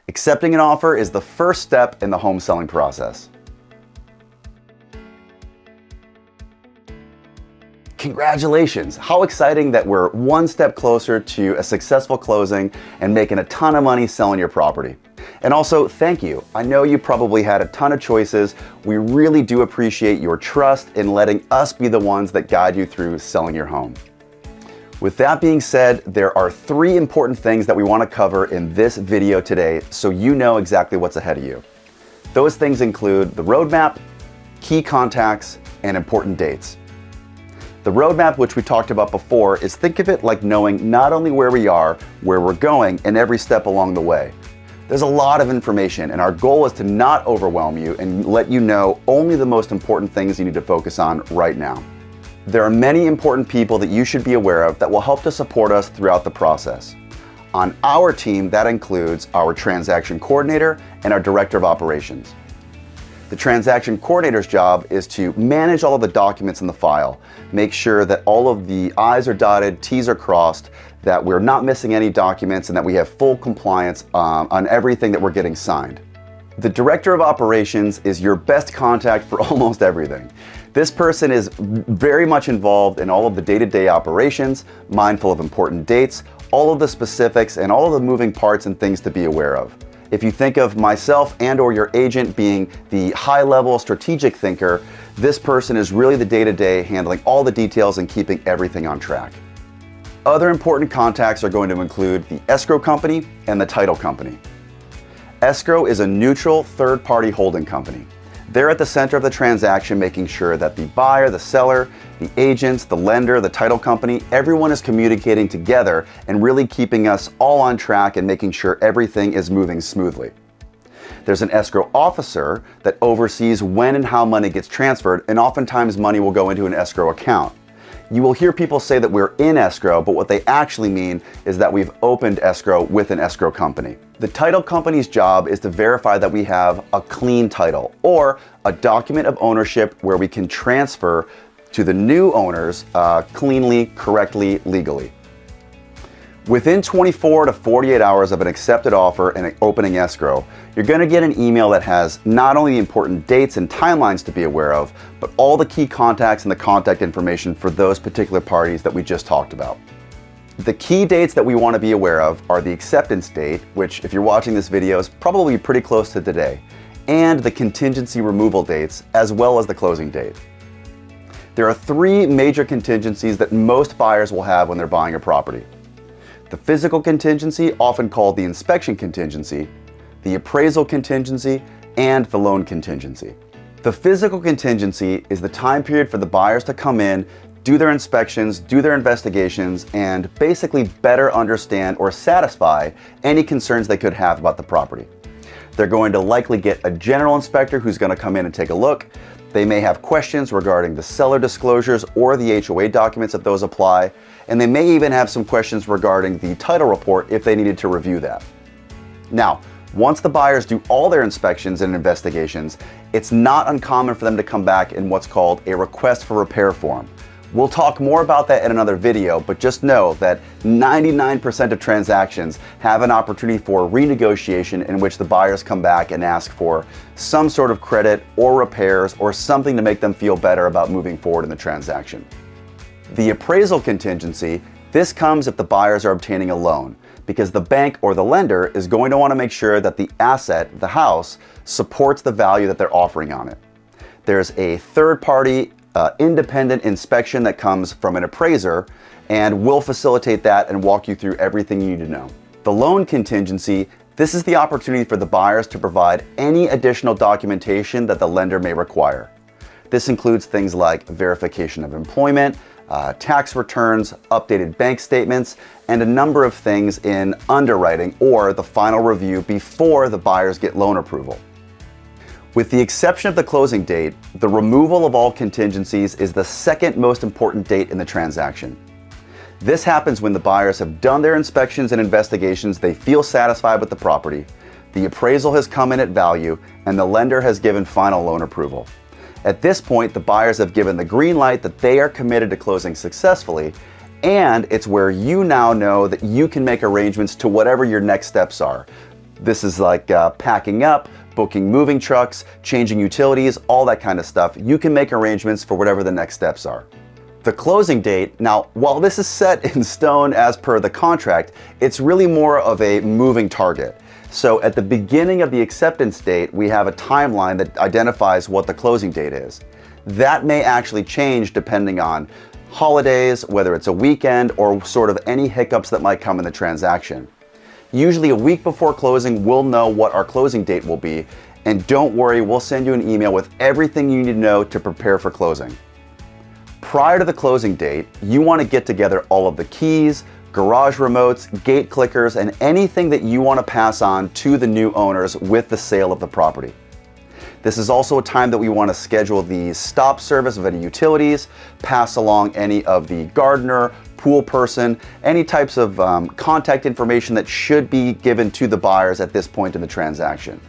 Accepting an offer is the first step in the home selling process. Congratulations! How exciting that we're one step closer to a successful closing and making a ton of money selling your property. And also, thank you. I know you probably had a ton of choices. We really do appreciate your trust in letting us be the ones that guide you through selling your home. With that being said, there are 3 important things that we want to cover in this video today so you know exactly what's ahead of you. Those things include the roadmap, key contacts, and important dates. The roadmap, which we talked about before, is think of it like knowing not only where we are, where we're going, and every step along the way. There's a lot of information, and our goal is to not overwhelm you and let you know only the most important things you need to focus on right now. There are many important people that you should be aware of that will help to support us throughout the process. On our team, that includes our transaction coordinator and our director of operations. The transaction coordinator's job is to manage all of the documents in the file, make sure that all of the I's are dotted, T's are crossed, that we're not missing any documents, and that we have full compliance on everything that we're getting signed. The director of operations is your best contact for almost everything. This person is very much involved in all of the day-to-day operations, mindful of important dates, all of the specifics, and all of the moving parts and things to be aware of. If you think of myself and or your agent being the high-level strategic thinker, this person is really the day-to-day handling all the details and keeping everything on track. Other important contacts are going to include the escrow company and the title company. Escrow is a neutral third-party holding company. They're at the center of the transaction, making sure that the buyer, the seller, the agents, the lender, the title company, everyone is communicating together and really keeping us all on track and making sure everything is moving smoothly. There's an escrow officer that oversees when and how money gets transferred, and oftentimes money will go into an escrow account. You will hear people say that we're in escrow, but what they actually mean is that we've opened escrow with an escrow company. The title company's job is to verify that we have a clean title, or a document of ownership where we can transfer to the new owners cleanly, correctly, legally. Within 24 to 48 hours of an accepted offer and opening escrow, you're going to get an email that has not only the important dates and timelines to be aware of, but all the key contacts and the contact information for those particular parties that we just talked about. The key dates that we want to be aware of are the acceptance date, which if you're watching this video is probably pretty close to today, and the contingency removal dates, as well as the closing date. There are 3 major contingencies that most buyers will have when they're buying a property. The physical contingency, often called the inspection contingency, the appraisal contingency, and the loan contingency. The physical contingency is the time period for the buyers to come in, do their inspections, do their investigations, and basically better understand or satisfy any concerns they could have about the property. They're going to likely get a general inspector who's going to come in and take a look. They may have questions regarding the seller disclosures or the HOA documents if those apply, and they may even have some questions regarding the title report if they needed to review that. Now, once the buyers do all their inspections and investigations, it's not uncommon for them to come back in what's called a request for repair form. We'll talk more about that in another video, but just know that 99% of transactions have an opportunity for renegotiation in which the buyers come back and ask for some sort of credit or repairs or something to make them feel better about moving forward in the transaction. The appraisal contingency, this comes if the buyers are obtaining a loan, because the bank or the lender is going to want to make sure that the asset, the house, supports the value that they're offering on it. There's a third-party independent inspection that comes from an appraiser, and we'll facilitate that and walk you through everything you need to know. The loan contingency, this is the opportunity for the buyers to provide any additional documentation that the lender may require. This includes things like verification of employment, tax returns, updated bank statements, and a number of things in underwriting or the final review before the buyers get loan approval. With the exception of the closing date, the removal of all contingencies is the second most important date in the transaction. This happens when the buyers have done their inspections and investigations, they feel satisfied with the property, the appraisal has come in at value, and the lender has given final loan approval. At this point, the buyers have given the green light that they are committed to closing successfully, and it's where you now know that you can make arrangements to whatever your next steps are. This is like packing up, booking moving trucks, changing utilities, all that kind of stuff. You can make arrangements for whatever the next steps are. The closing date, now while this is set in stone as per the contract, it's really more of a moving target. So at the beginning of the acceptance date, we have a timeline that identifies what the closing date is. That may actually change depending on holidays, whether it's a weekend, or sort of any hiccups that might come in the transaction. Usually a week before closing, we'll know what our closing date will be, and don't worry, we'll send you an email with everything you need to know to prepare for closing. Prior to the closing date, you want to get together all of the keys, garage remotes, gate clickers, and anything that you want to pass on to the new owners with the sale of the property. This is also a time that we want to schedule the stop service of any utilities, pass along any of the gardener, pool person, any types of contact information that should be given to the buyers at this point in the transaction.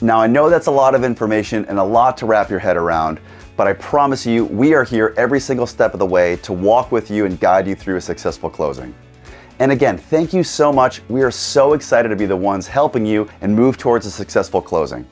Now, I know that's a lot of information and a lot to wrap your head around, but I promise you, we are here every single step of the way to walk with you and guide you through a successful closing. And again, thank you so much. We are so excited to be the ones helping you and move towards a successful closing.